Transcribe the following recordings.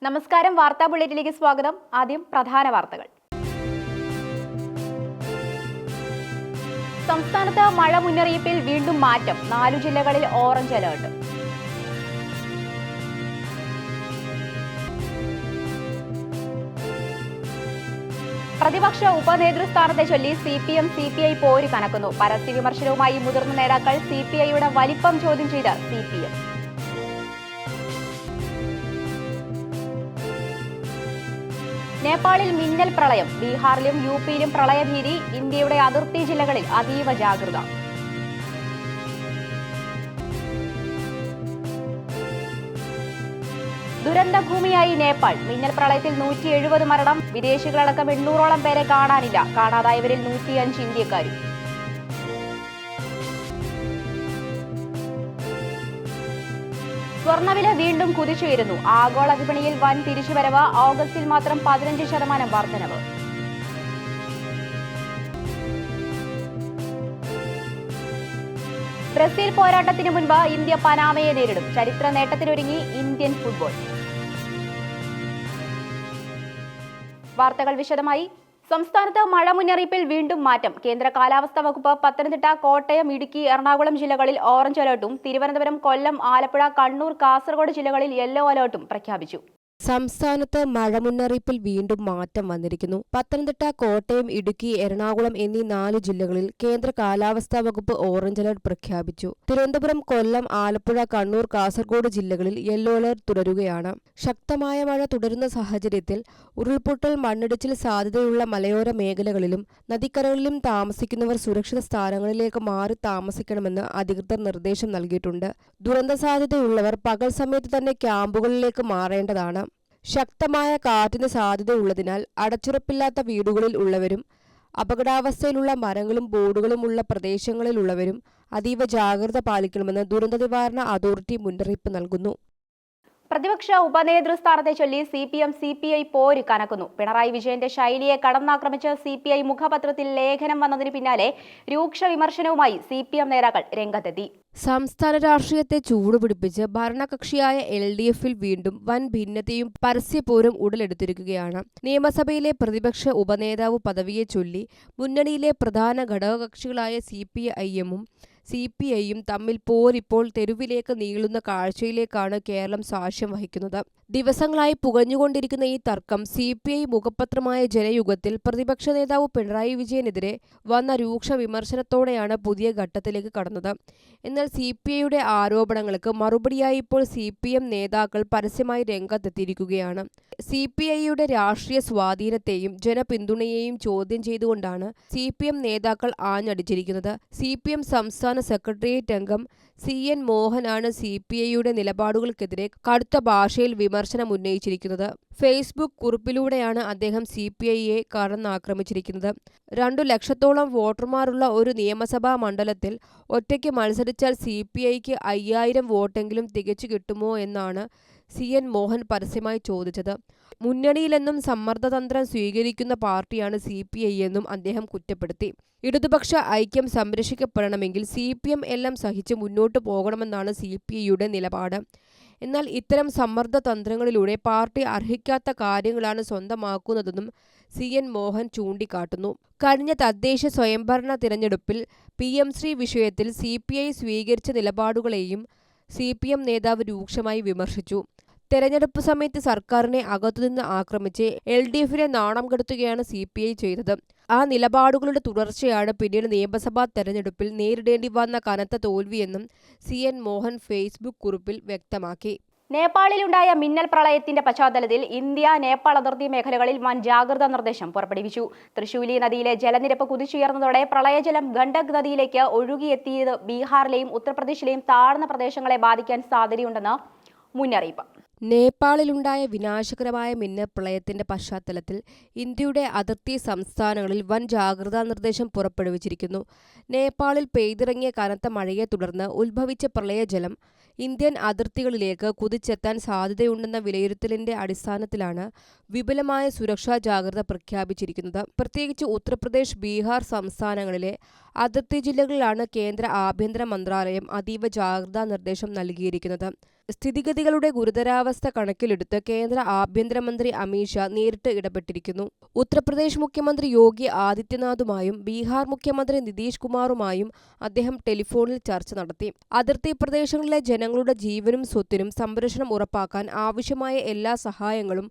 നമസ്കാരം, വാർത്താ ബുള്ളറ്റിനിലേക്ക് സ്വാഗതം. ആദ്യം പ്രധാന വാർത്തകൾ. സംസ്ഥാനത്ത് മഴ മുന്നറിയിപ്പിൽ വീണ്ടും മാറ്റം. 4 ജില്ലകളിൽ ഓറഞ്ച് അലർട്ട്. പ്രതിപക്ഷ ഉപനേതൃസ്ഥാനത്തെ ചൊല്ലി CPM CPI പോര് കനക്കുന്നു. പരസ്യ വിമർശനവുമായി മുതിർന്ന നേതാക്കൾ. CPIയുടെ വലിപ്പം ചോദ്യം ചെയ്ത് CPM. നേപ്പാളിൽ മിന്നൽ പ്രളയം. ബീഹാറിലും UPയിലും പ്രളയഭീതി. ഇന്ത്യയുടെ അതിർത്തി ജില്ലകളിൽ അതീവ ജാഗ്രത. ദുരന്തഭൂമിയായി നേപ്പാൾ. മിന്നൽ പ്രളയത്തിൽ 170 മരണം. വിദേശികളടക്കം 800ഓളം പേരെ കാണാനില്ല. കാണാതായവരിൽ 105 ഇന്ത്യക്കാരും. സ്വർണ്ണവില വീണ്ടും കുതിച്ചുയരുന്നു. ആഗോള വിപണിയിൽ വൻ തിരിച്ചുവരവ്. ഓഗസ്റ്റിൽ മാത്രം 15% വർധനവ്. ബ്രസീൽ പോരാട്ടത്തിന് മുൻപ് ഇന്ത്യ പനാമയെ നേരിടും. ചരിത്ര നേട്ടത്തിനൊരുങ്ങി ഇന്ത്യൻ ഫുട്ബോൾ. വാർത്തകൾ വിശദമായി. സംസ്ഥാനത്ത് മഴ മുന്നറിയിപ്പിൽ വീണ്ടും മാറ്റം. കേന്ദ്ര കാലാവസ്ഥാ വകുപ്പ് പത്തനംതിട്ട, കോട്ടയം, ഇടുക്കി, എറണാകുളം ജില്ലകളിൽ ഓറഞ്ച് അലർട്ടും തിരുവനന്തപുരം, കൊല്ലം, ആലപ്പുഴ, കണ്ണൂർ, കാസർഗോഡ് ജില്ലകളിൽ യെല്ലോ അലർട്ടും പ്രഖ്യാപിച്ചു. സംസ്ഥാനത്ത് മഴ മുന്നറിയിപ്പിൽ വീണ്ടും മാറ്റം വന്നിരിക്കുന്നു. പത്തനംതിട്ട, കോട്ടയം, ഇടുക്കി, എറണാകുളം എന്നീ 4 ജില്ലകളിൽ കേന്ദ്ര കാലാവസ്ഥാ വകുപ്പ് ഓറഞ്ച് അലർട്ട് പ്രഖ്യാപിച്ചു. തിരുവനന്തപുരം, കൊല്ലം, ആലപ്പുഴ, കണ്ണൂർ, കാസർഗോഡ് ജില്ലകളിൽ യെല്ലോ അലർട്ട് തുടരുകയാണ്. ശക്തമായ മഴ തുടരുന്ന സാഹചര്യത്തിൽ ഉരുൾപൊട്ടൽ, മണ്ണിടിച്ചിൽ സാധ്യതയുള്ള മലയോര മേഖലകളിലും നദിക്കരകളിലും താമസിക്കുന്നവർ സുരക്ഷിത സ്ഥാനങ്ങളിലേക്ക് മാറി താമസിക്കണമെന്ന് അധികൃതർ നിർദ്ദേശം നൽകിയിട്ടുണ്ട്. ദുരന്ത സാധ്യതയുള്ളവർ പകൽ സമയത്ത് തന്നെ ക്യാമ്പുകളിലേക്ക് മാറേണ്ടതാണ്. ശക്തമായ കാറ്റിന് സാധ്യതയുള്ളതിനാൽ അടച്ചുറപ്പില്ലാത്ത വീടുകളിൽ ഉള്ളവരും അപകടാവസ്ഥയിലുള്ള മരങ്ങളും ബോർഡുകളും ഉള്ള പ്രദേശങ്ങളിലുള്ളവരും അതീവ ജാഗ്രത പാലിക്കണമെന്ന് ദുരന്ത നിവാരണ അതോറിറ്റി മുന്നറിയിപ്പ് നൽകുന്നു. പ്രതിപക്ഷ ഉപനേതൃസ്ഥാനത്തെ ചൊല്ലി CPM CPI പോര് കനക്കുന്നു. പിണറായി വിജയന്റെ ശൈലിയെ കടന്നാക്രമിച്ച് CPI മുഖപത്രത്തിൽ ലേഖനം വന്നതിന് പിന്നാലെ രൂക്ഷ വിമർശനവുമായി CPM നേതാക്കൾ രംഗത്തെത്തി. സംസ്ഥാന രാഷ്ട്രീയത്തെ ചൂടുപിടിപ്പിച്ച് ഭരണകക്ഷിയായ LDFൽ വീണ്ടും വൻ ഭിന്നതയും പരസ്യപോരും ഉടലെടുത്തിരിക്കുകയാണ്. നിയമസഭയിലെ പ്രതിപക്ഷ ഉപനേതാവ് പദവിയെ ചൊല്ലി മുന്നണിയിലെ പ്രധാന ഘടകകക്ഷികളായ CPIയും CPIയും തമ്മിൽ പോരിപ്പോൾ തെരുവിലേക്ക് നീളുന്ന കാഴ്ചയിലേക്കാണ് കേരളം സാക്ഷ്യം വഹിക്കുന്നത്. ദിവസങ്ങളായി പുകഞ്ഞുകൊണ്ടിരിക്കുന്ന ഈ തർക്കം CPI മുഖപത്രമായ ജനയുഗത്തിൽ പ്രതിപക്ഷ നേതാവ് പിണറായി വിജയനെതിരെ വന്ന രൂക്ഷ വിമർശനത്തോടെയാണ് പുതിയ ഘട്ടത്തിലേക്ക് കടന്നത്. എന്നാൽ CPIയുടെ ആരോപണങ്ങൾക്ക് മറുപടിയായി ഇപ്പോൾ CPM നേതാക്കൾ പരസ്യമായി രംഗത്തെത്തിയിരിക്കുകയാണ്. CPIയുടെ രാഷ്ട്രീയ സ്വാധീനത്തെയും ജനപിന്തുണയെയും ചോദ്യം ചെയ്തുകൊണ്ടാണ് CPM നേതാക്കൾ ആഞ്ഞടിച്ചിരിക്കുന്നത്. CPM സംസ്ഥാന സെക്രട്ടേറിയറ്റ് അംഗം CN മോഹനാണ് CPIയുടെ നിലപാടുകൾക്കെതിരെ കടുത്ത ഭാഷയിൽ വിമർശനം ഉന്നയിച്ചിരിക്കുന്നത്. ഫേസ്ബുക്ക് കുറിപ്പിലൂടെയാണ് അദ്ദേഹം CPIയെ കടന്നാക്രമിച്ചിരിക്കുന്നത്. 2 ലക്ഷത്തോളം വോട്ടർമാരുള്ള ഒരു നിയമസഭാ മണ്ഡലത്തിൽ ഒറ്റയ്ക്ക് മത്സരിച്ചാൽ CPIക്ക് 5000 വോട്ടെങ്കിലും തികച്ചു കിട്ടുമോ എന്നാണ് CN മോഹൻ പരസ്യമായി ചോദിച്ചത്. മുന്നണിയിലെന്നും സമ്മർദ്ദതന്ത്രം സ്വീകരിക്കുന്ന പാർട്ടിയാണ് CPI എന്നും അദ്ദേഹം കുറ്റപ്പെടുത്തി. ഇടതുപക്ഷ ഐക്യം സംരക്ഷിക്കപ്പെടണമെങ്കിൽ CPM എല്ലാം സഹിച്ച് മുന്നോട്ടു പോകണമെന്നാണ് CPIയുടെ നിലപാട്. എന്നാൽ ഇത്തരം സമ്മർദ്ദതന്ത്രങ്ങളിലൂടെ പാർട്ടി അർഹിക്കാത്ത കാര്യങ്ങളാണ് സ്വന്തമാക്കുന്നതെന്നും CN മോഹൻ ചൂണ്ടിക്കാട്ടുന്നു. കഴിഞ്ഞ തദ്ദേശ സ്വയംഭരണ തിരഞ്ഞെടുപ്പിൽ PM ശ്രീ വിഷയത്തിൽ CPI സ്വീകരിച്ച നിലപാടുകളെയും CPM നേതാവ് രൂക്ഷമായി വിമർശിച്ചു. തെരഞ്ഞെടുപ്പ് സമയത്ത് സർക്കാരിനെ അകത്തുനിന്ന് ആക്രമിച്ച് LDFനെ നാണം കെടുത്തുകയാണ് CPI ചെയ്തത്. ആ നിലപാടുകളുടെ തുടർച്ചയാണ് പിന്നീട് നിയമസഭാ തെരഞ്ഞെടുപ്പിൽ നേരിടേണ്ടി വന്ന കനത്ത തോൽവിയെന്നും CN മോഹൻ ഫേസ്ബുക്ക് കുറിപ്പിൽ വ്യക്തമാക്കി. നേപ്പാളിലുണ്ടായ മിന്നൽ പ്രളയത്തിന്റെ പശ്ചാത്തലത്തിൽ ഇന്ത്യ നേപ്പാൾ അതിർത്തി മേഖലകളിൽ വൻ ജാഗ്രതാ നിർദ്ദേശം പുറപ്പെടുവിച്ചു. തൃശൂലി നദിയിലെ ജലനിരപ്പ് കുതിച്ചുയർന്നതോടെ പ്രളയജലം ഗണ്ഡക് നദിയിലേക്ക് ഒഴുകിയെത്തിയത് ബീഹാറിലെയും ഉത്തർപ്രദേശിലെയും താഴ്ന്ന പ്രദേശങ്ങളെ ബാധിക്കാൻ സാധ്യതയുണ്ടെന്ന് മുന്നറിയിപ്പ്. നേപ്പാളിലുണ്ടായ വിനാശകരമായ മിന്നൽ പ്രളയത്തിന്റെ പശ്ചാത്തലത്തിൽ ഇന്ത്യയുടെ അതിർത്തി സംസ്ഥാനങ്ങളിൽ വൻ ജാഗ്രതാ നിർദ്ദേശം പുറപ്പെടുവിച്ചിരിക്കുന്നു. നേപ്പാളിൽ പെയ്തിറങ്ങിയ കനത്ത മഴയെ തുടർന്ന് ഉത്ഭവിച്ച പ്രളയജലം ഇന്ത്യൻ അതിർത്തികളിലേക്ക് കുതിച്ചെത്താൻ സാധ്യതയുണ്ടെന്ന വിലയിരുത്തലിന്റെ അടിസ്ഥാനത്തിലാണ് വിപുലമായ സുരക്ഷാ ജാഗ്രത പ്രഖ്യാപിച്ചിരിക്കുന്നത്. പ്രത്യേകിച്ച് ഉത്തർപ്രദേശ്, ബീഹാർ സംസ്ഥാനങ്ങളിലെ അതിർത്തി ജില്ലകളിലാണ് കേന്ദ്ര ആഭ്യന്തര മന്ത്രാലയം അതീവ ജാഗ്രതാ നിർദ്ദേശം നൽകിയിരിക്കുന്നത്. സ്ഥിതിഗതികളുടെ ഗുരുതരാവസ്ഥ കണക്കിലെടുത്ത് കേന്ദ്ര ആഭ്യന്തരമന്ത്രി അമിത് ഷാ നേരിട്ട് ഇടപെട്ടിരിക്കുന്നു. ഉത്തർപ്രദേശ് മുഖ്യമന്ത്രി യോഗി ആദിത്യനാഥുമായും ബീഹാർ മുഖ്യമന്ത്രി നിതീഷ് കുമാറുമായും അദ്ദേഹം ടെലിഫോണിൽ ചർച്ച നടത്തി. അതിർത്തി പ്രദേശങ്ങളിലെ ജനങ്ങളുടെ ജീവനും സ്വത്തിനും സംരക്ഷണം ഉറപ്പാക്കാൻ ആവശ്യമായ എല്ലാ സഹായങ്ങളും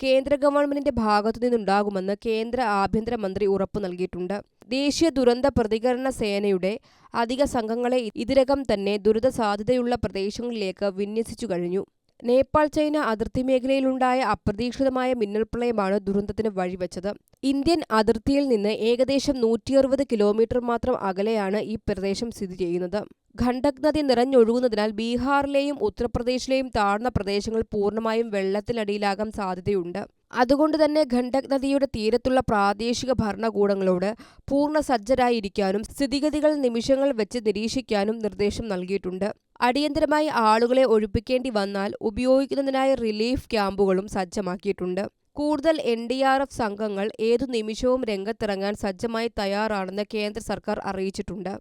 കേന്ദ്ര ഗവൺമെന്റിന്റെ ഭാഗത്തുനിന്നുണ്ടാകുമെന്ന് കേന്ദ്ര ആഭ്യന്തരമന്ത്രി ഉറപ്പു നൽകിയിട്ടുണ്ട്. ദേശീയ ദുരന്ത പ്രതികരണ സേനയുടെ അധിക സംഘങ്ങളെ ഇതിനകം തന്നെ ദുരിത സാധ്യതയുള്ള പ്രദേശങ്ങളിലേക്ക് വിന്യസിച്ചു കഴിഞ്ഞു. നേപ്പാൾ ചൈന അതിർത്തി മേഖലയിലുണ്ടായ അപ്രതീക്ഷിതമായ മിന്നൽപ്രളയമാണ് ദുരന്തത്തിന് വഴിവെച്ചത്. ഇന്ത്യൻ അതിർത്തിയിൽ നിന്ന് ഏകദേശം 160 കിലോമീറ്റർ മാത്രം അകലെയാണ് ഈ പ്രദേശം സ്ഥിതി ചെയ്യുന്നത്. ഖണ്ഡക് നദി നിറഞ്ഞൊഴുകുന്നതിനാൽ ബീഹാറിലെയും ഉത്തർപ്രദേശിലെയും താഴ്ന്ന പ്രദേശങ്ങൾ പൂർണ്ണമായും വെള്ളത്തിനടിയിലാകാൻ സാധ്യതയുണ്ട്. അതുകൊണ്ട് തന്നെ ഖണ്ഡക് നദിയുടെ തീരത്തുള്ള പ്രാദേശിക ഭരണകൂടങ്ങളോട് പൂർണ്ണ സജ്ജരായിരിക്കാനും സ്ഥിതിഗതികൾ നിമിഷങ്ങൾ വെച്ച് നിരീക്ഷിക്കാനും നിർദ്ദേശം നൽകിയിട്ടുണ്ട്. അടിയന്തരമായി ആളുകളെ ഒഴിപ്പിക്കേണ്ടി വന്നാൽ ഉപയോഗിക്കുന്നതിനായി റിലീഫ് ക്യാമ്പുകളും സജ്ജമാക്കിയിട്ടുണ്ട്. കൂടുതൽ NDRF സംഘങ്ങൾ ഏതു നിമിഷവും രംഗത്തിറങ്ങാൻ സജ്ജമായി തയ്യാറാണെന്ന് കേന്ദ്ര സർക്കാർ അറിയിച്ചിട്ടുണ്ട്.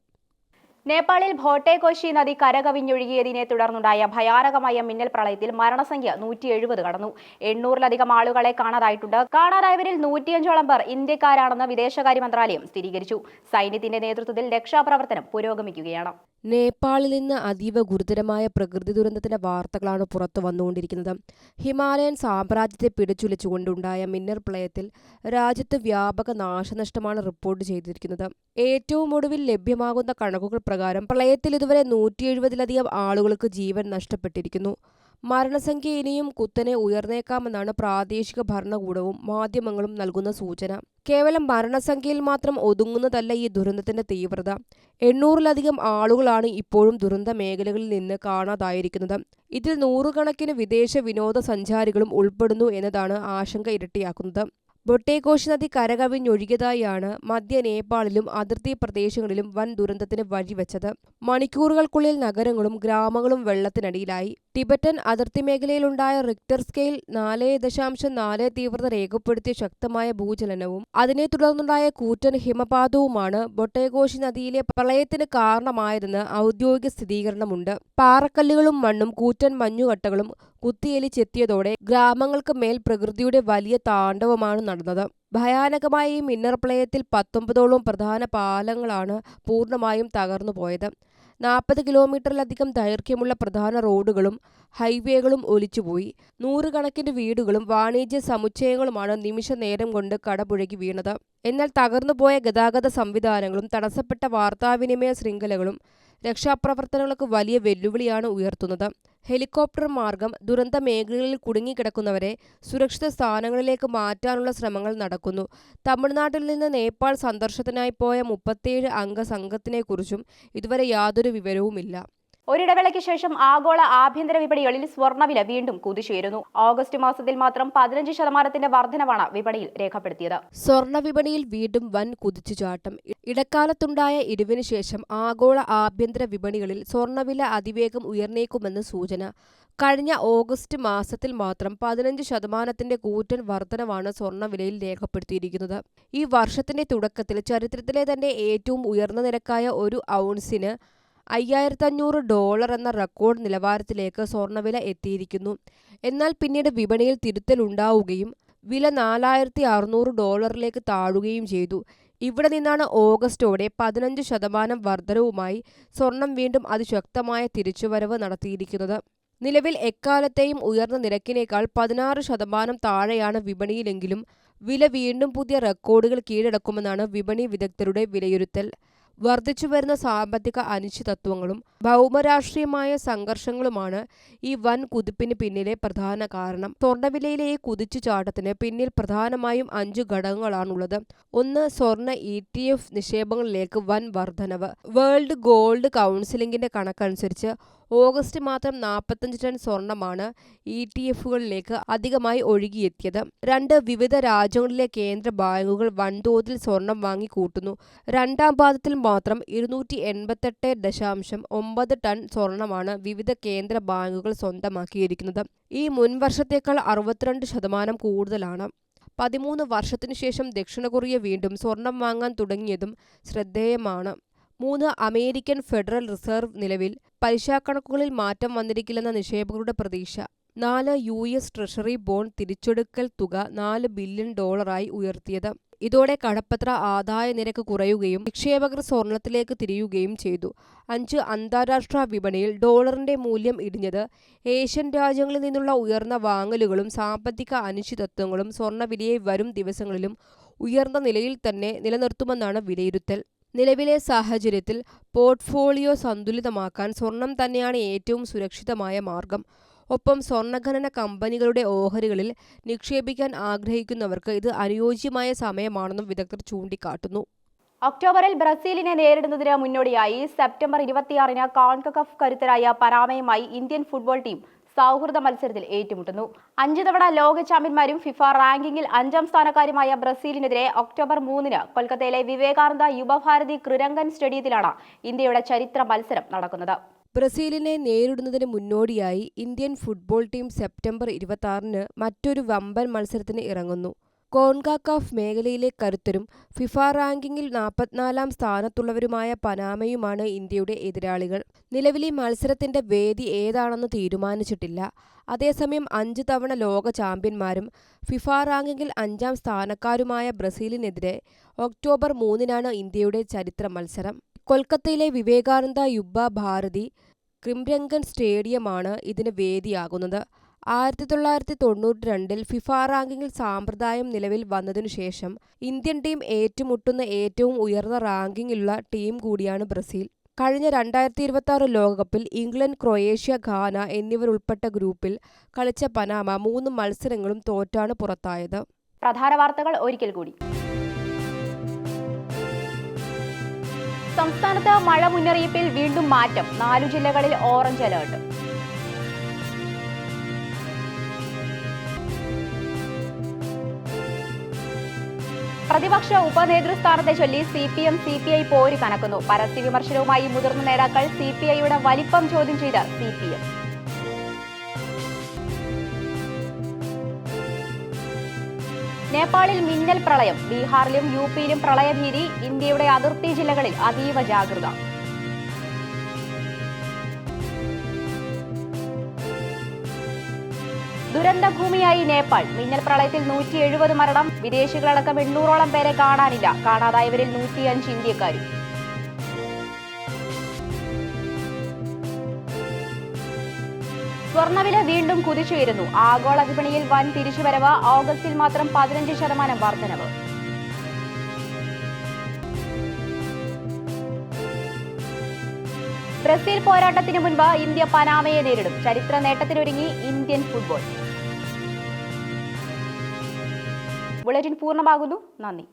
നേപ്പാളിൽ ഭോട്ടെ-കോശി നദി കരകവിഞ്ഞൊഴുകിയതിനെ തുടർന്നുണ്ടായ ഭയാനകമായ മിന്നൽ പ്രളയത്തിൽ മരണസംഖ്യ 170 കടന്നു. 800-ലധികം ആളുകളെ കാണാതായിട്ടുണ്ട്. കാണാതായവരിൽ 105ഓളം പേർ ഇന്ത്യക്കാരാണെന്ന് വിദേശകാര്യ മന്ത്രാലയം സ്ഥിരീകരിച്ചു. സൈന്യത്തിന്റെ നേതൃത്വത്തിൽ രക്ഷാപ്രവർത്തനം പുരോഗമിക്കുകയാണ്. നേപ്പാളിൽ നിന്ന് അതീവ ഗുരുതരമായ പ്രകൃതി ദുരന്തത്തിന്റെ വാർത്തകളാണ് പുറത്തു വന്നുകൊണ്ടിരിക്കുന്നത്. ഹിമാലയൻ സാമ്രാജ്യത്തെ പിടിച്ചുലച്ചുകൊണ്ടുണ്ടായ മിന്നൽ പ്രളയത്തിൽ രാജ്യത്ത് വ്യാപക നാശനഷ്ടമാണ് റിപ്പോർട്ട് ചെയ്തിരിക്കുന്നത്. ഏറ്റവും ഒടുവിൽ ലഭ്യമാകുന്ന കണക്കുകൾ പ്രകാരം പ്രളയത്തിൽ ഇതുവരെ 170-ലധികം ആളുകൾക്ക് ജീവൻ നഷ്ടപ്പെട്ടിരിക്കുന്നു. മരണസംഖ്യ ഇനിയും കുത്തനെ ഉയർന്നേക്കാമെന്നാണ് പ്രാദേശിക ഭരണകൂടവും മാധ്യമങ്ങളും നൽകുന്ന സൂചന. കേവലം മരണസംഖ്യയിൽ മാത്രം ഒതുങ്ങുന്നതല്ല ഈ ദുരന്തത്തിന്റെ തീവ്രത. 800-ലധികം ആളുകളാണ് ഇപ്പോഴും ദുരന്ത മേഖലകളിൽ നിന്ന് കാണാതായിരിക്കുന്നത്. ഇതിൽ 100 കണക്കിന് വിദേശ വിനോദസഞ്ചാരികളും ഉൾപ്പെടുന്നു എന്നതാണ് ആശങ്ക ഇരട്ടിയാക്കുന്നത്. ഭോട്ടെ-കോശി നദി കരകവിഞ്ഞൊഴുകിയതായാണ് മധ്യ നേപ്പാളിലും അതിർത്തി പ്രദേശങ്ങളിലും വൻ ദുരന്തത്തിന് വഴിവെച്ചത്. മണിക്കൂറുകൾക്കുള്ളിൽ നഗരങ്ങളും ഗ്രാമങ്ങളും വെള്ളത്തിനടിയിലായി. ടിബറ്റൻ അതിർത്തി മേഖലയിലുണ്ടായ റിക്ടർ സ്കെയിൽ 4.4 തീവ്രത രേഖപ്പെടുത്തിയ ശക്തമായ ഭൂചലനവും അതിനെ തുടർന്നുണ്ടായ കൂറ്റൻ ഹിമപാതവുമാണ് ഭോട്ടെ-കോശി നദിയിലെ പ്രളയത്തിന് കാരണമായതെന്ന് ഔദ്യോഗിക സ്ഥിരീകരണമുണ്ട്. പാറക്കല്ലുകളും മണ്ണും കൂറ്റൻ മഞ്ഞുകട്ടകളും കുത്തിയൊലിച്ചെത്തിയതോടെ ഗ്രാമങ്ങൾക്ക് മേൽ പ്രകൃതിയുടെ വലിയ താണ്ഡവമാണ് നടന്നത്. ഭയാനകമായ ഈ മിന്നൽപ്രളയത്തിൽ 19ഓളം പ്രധാന പാലങ്ങളാണ് പൂർണ്ണമായും തകർന്നുപോയത്. 40 കിലോമീറ്ററിലധികം ദൈർഘ്യമുള്ള പ്രധാന റോഡുകളും ഹൈവേകളും ഒലിച്ചുപോയി. 100 കണക്കിന് വീടുകളും വാണിജ്യ സമുച്ചയങ്ങളുമാണ് നിമിഷ നേരം കൊണ്ട് കടപുഴകി വീണത്. എന്നാൽ തകർന്നുപോയ ഗതാഗത സംവിധാനങ്ങളും തടസ്സപ്പെട്ട വാർത്താവിനിമയ ശൃംഖലകളും രക്ഷാപ്രവർത്തനങ്ങൾക്ക് വലിയ വെല്ലുവിളിയാണ് ഉയർത്തുന്നത്. ഹെലികോപ്റ്റർ മാർഗം ദുരന്ത മേഖലകളിൽ കുടുങ്ങിക്കിടക്കുന്നവരെ സുരക്ഷിത സ്ഥാനങ്ങളിലേക്ക് മാറ്റാനുള്ള ശ്രമങ്ങൾ നടക്കുന്നു. തമിഴ്നാട്ടിൽ നിന്ന് നേപ്പാൾ സന്ദർശനത്തിനായി പോയ 37 അംഗ സംഘത്തിനെക്കുറിച്ചും ഇതുവരെ യാതൊരു വിവരവുമില്ല. ഒരിടവേളയ്ക്ക് ശേഷം ആഗോള ആഭ്യന്തര വിപണികളിൽ സ്വർണ്ണവില വീണ്ടും കുതിച്ചുയരുന്നു. ഓഗസ്റ്റ് മാസത്തിൽ മാത്രം 15% വർധനവാണ് വിപണിയിൽ രേഖപ്പെടുത്തിയത്. സ്വർണ്ണ വിപണിയിൽ വീണ്ടും വൻ കുതിച്ചുചാട്ടം. ഇടക്കാലത്തുണ്ടായ ഇടിവിന് ശേഷം ആഗോള ആഭ്യന്തര വിപണികളിൽ സ്വർണ്ണവില അതിവേഗം ഉയർന്നേക്കുമെന്ന് സൂചന. കഴിഞ്ഞ ഓഗസ്റ്റ് മാസത്തിൽ മാത്രം 15% കൂറ്റൻ വർധനവാണ് സ്വർണ്ണവിലയിൽ രേഖപ്പെടുത്തിയിരിക്കുന്നത്. ഈ വർഷത്തിന്റെ തുടക്കത്തിൽ ചരിത്രത്തിലെ തന്നെ ഏറ്റവും ഉയർന്ന നിരക്കായ ഒരു ഔൺസിന് $5500 എന്ന റെക്കോർഡ് നിലവാരത്തിലേക്ക് സ്വർണ്ണവില എത്തിയിരിക്കുന്നു. എന്നാൽ പിന്നീട് വിപണിയിൽ തിരുത്തലുണ്ടാവുകയും വില $4600 താഴുകയും ചെയ്തു. ഇവിടെ നിന്നാണ് ഓഗസ്റ്റോടെ 15% വർധനവുമായി സ്വർണം വീണ്ടും അതിശക്തമായ തിരിച്ചുവരവ് നടത്തിയിരിക്കുന്നത്. നിലവിൽ എക്കാലത്തെയും ഉയർന്ന നിരക്കിനേക്കാൾ 16% താഴെയാണ് വിപണിയിലെങ്കിലും വില വീണ്ടും പുതിയ റെക്കോർഡുകൾ കീഴടക്കുമെന്നാണ് വിപണി വിദഗ്ധരുടെ വിലയിരുത്തൽ. വർദ്ധിച്ചുവരുന്ന സാമ്പത്തിക അനിശ്ചിതത്വങ്ങളും ഭൗമരാഷ്ട്രീയമായ സംഘർഷങ്ങളുമാണ് ഈ വൻ കുതിപ്പിന് പിന്നിലെ പ്രധാന കാരണം. സ്വർണ്ണവിലയിലെ ഈ കുതിച്ചുചാട്ടത്തിന് പിന്നിൽ പ്രധാനമായും 5 ഘടകങ്ങളാണുള്ളത്. 1. സ്വർണ്ണ ETF നിക്ഷേപങ്ങളിലേക്ക് വൻ വർധനവ്. വേൾഡ് ഗോൾഡ് കൗൺസിലിന്റെ കണക്കനുസരിച്ച് ഓഗസ്റ്റ് മാത്രം 45 ടൺ സ്വർണമാണ് ETFകളിലേക്ക് അധികമായി ഒഴുകിയെത്തിയത്. 2. വിവിധ രാജ്യങ്ങളിലെ കേന്ദ്ര ബാങ്കുകൾ വൻതോതിൽ സ്വർണം വാങ്ങിക്കൂട്ടുന്നു. രണ്ടാം പാദത്തിൽ മാത്രം 288.9 ടൺ സ്വർണമാണ് വിവിധ കേന്ദ്ര ബാങ്കുകൾ സ്വന്തമാക്കിയിരിക്കുന്നത്. ഈ മുൻവർഷത്തേക്കാൾ 62% കൂടുതലാണ്. 13 വർഷത്തിനു ശേഷം ദക്ഷിണ കൊറിയ വീണ്ടും സ്വർണം വാങ്ങാൻ തുടങ്ങിയതും ശ്രദ്ധേയമാണ്. 3 അമേരിക്കൻ ഫെഡറൽ റിസർവ് നിലവിൽ പലിശക്കണക്കുകളിൽ മാറ്റം വന്നിരിക്കില്ലെന്ന നിക്ഷേപകരുടെ പ്രതീക്ഷ. 4 US ട്രഷറി ബോണ്ട് തിരിച്ചെടുക്കൽ തുക $4 ബില്യൺ ഉയർത്തിയത്. ഇതോടെ കടപ്പത്ര ആദായ നിരക്ക് കുറയുകയും നിക്ഷേപകർ സ്വർണത്തിലേക്ക് തിരിയുകയും ചെയ്തു. 5 അന്താരാഷ്ട്ര വിപണിയിൽ ഡോളറിന്റെ മൂല്യം ഇടിഞ്ഞത് ഏഷ്യൻ രാജ്യങ്ങളിൽ നിന്നുള്ള ഉയർന്ന വാങ്ങലുകളും സാമ്പത്തിക അനിശ്ചിതത്വങ്ങളും സ്വർണ്ണവിലയെ വരും ദിവസങ്ങളിലും ഉയർന്ന നിലയിൽ തന്നെ നിലനിർത്തുമെന്നാണ് വിലയിരുത്തൽ. നിലവിലെ സാഹചര്യത്തിൽ പോർട്ട്ഫോളിയോ സന്തുലിതമാക്കാൻ സ്വർണം തന്നെയാണ് ഏറ്റവും സുരക്ഷിതമായ മാർഗം. ഒപ്പം സ്വർണ്ണഖനന കമ്പനികളുടെ ഓഹരികളിൽ നിക്ഷേപിക്കാൻ ആഗ്രഹിക്കുന്നവർക്ക് ഇത് അനുയോജ്യമായ സമയമാണെന്നും വിദഗ്ധർ ചൂണ്ടിക്കാട്ടുന്നു. ഒക്ടോബറിൽ ബ്രസീലിനെ നേരിടുന്നതിന് മുന്നോടിയായി സെപ്റ്റംബർ 26-ന് കോൺകക്കഫ് കരുത്തരായ പനാമയുമായി ഇന്ത്യൻ ഫുട്ബോൾ ടീം സൗഹൃദ മത്സരത്തിൽ ഏറ്റുമുട്ടുന്നു. 5 തവണ ലോക ചാമ്പ്യന്മാരും ഫിഫ റാങ്കിങ്ങിൽ 5ാം സ്ഥാനക്കാരുമായ ബ്രസീലിനെതിരെ ഒക്ടോബർ 3-ന് കൊൽക്കത്തയിലെ വിവേകാനന്ദ യുവഭാരതി ക്രിരംഗൻ സ്റ്റേഡിയത്തിലാണ് ഇന്ത്യയുടെ ചരിത്ര മത്സരം നടക്കുന്നത്. ബ്രസീലിനെ നേരിടുന്നതിന് മുന്നോടിയായി ഇന്ത്യൻ ഫുട്ബോൾ ടീം സെപ്റ്റംബർ 26-ന് മറ്റൊരു വമ്പൻ മത്സരത്തിന് ഇറങ്ങുന്നു. കോൺകാക്കാഫ് മേഖലയിലെ കരുത്തരും ഫിഫ റാങ്കിങ്ങിൽ 44-ാം സ്ഥാനത്തുള്ളവരുമായ പനാമയുമാണ് ഇന്ത്യയുടെ എതിരാളികൾ. നിലവിലെ മത്സരത്തിന്റെ വേദി ഏതാണെന്ന് തീരുമാനിച്ചിട്ടില്ല. അതേസമയം 5 തവണ ലോക ചാമ്പ്യന്മാരും ഫിഫ റാങ്കിങ്ങിൽ 5ാം സ്ഥാനക്കാരുമായ ബ്രസീലിനെതിരെ ഒക്ടോബർ 3-നാണ് ഇന്ത്യയുടെ ചരിത്ര മത്സരം. കൊൽക്കത്തയിലെ വിവേകാനന്ദ യുവ ഭാരതി ക്രിരംഗൻ സ്റ്റേഡിയമാണ് ഇതിന് വേദിയാകുന്നത്. 1992-ൽ ഫിഫ റാങ്കിങ്ങിൽ സാമ്പ്രദായം നിലവിൽ വന്നതിനുശേഷം ഇന്ത്യൻ ടീം ഏറ്റുമുട്ടുന്ന ഏറ്റവും ഉയർന്ന റാങ്കിങ്ങിലുള്ള ടീം കൂടിയാണ് ബ്രസീൽ. കഴിഞ്ഞ 2026 ലോകകപ്പിൽ ഇംഗ്ലണ്ട്, ക്രൊയേഷ്യ, ഘാന എന്നിവരുൾപ്പെട്ട ഗ്രൂപ്പിൽ കളിച്ച പനാമ 3 മത്സരങ്ങളും തോറ്റാണ് പുറത്തായത്. പ്രധാന വാർത്തകൾ ഒരിക്കൽ കൂടി. സംസ്ഥാനത്ത് മഴ മുന്നറിയിപ്പിൽ വീണ്ടും മാറ്റം. 4 ജില്ലകളിൽ ഓറഞ്ച് അലേർട്ട്. പ്രതിപക്ഷ ഉപനേതൃസ്ഥാനത്തെ ചൊല്ലി CPM CPI പോര് കനക്കുന്നു. പരസ്യ വിമർശനവുമായി മുതിർന്ന നേതാക്കൾ. CPIയുടെ വലിപ്പം ചോദ്യം ചെയ്ത CPM. നേപ്പാളിൽ മിന്നൽ പ്രളയം. ബീഹാറിലും UPയിലും പ്രളയഭീതി. ഇന്ത്യയുടെ അതിർത്തി ജില്ലകളിൽ അതീവ ജാഗ്രത. ദുരന്തഭൂമിയായി നേപ്പാൾ. മിന്നൽ പ്രളയത്തിൽ 170 മരണം. വിദേശികളടക്കം 800ഓളം പേരെ കാണാനില്ല. കാണാതായവരിൽ 105 ഇന്ത്യക്കാരും. സ്വർണ്ണവില വീണ്ടും കുതിച്ചുയരുന്നു. ആഗോള വിപണിയിൽ വൻ തിരിച്ചുവരവ്. ഓഗസ്റ്റിൽ മാത്രം 15% വർധനവ്. ബ്രസീൽ പോരാട്ടത്തിന് മുൻപ് ഇന്ത്യ പനാമയെ നേരിടും. ചരിത്ര നേട്ടത്തിനൊരുങ്ങി ഇന്ത്യൻ ഫുട്ബോൾ. ബുള്ളറ്റിൻ പൂർണ്ണമാകുന്നു. നന്ദി.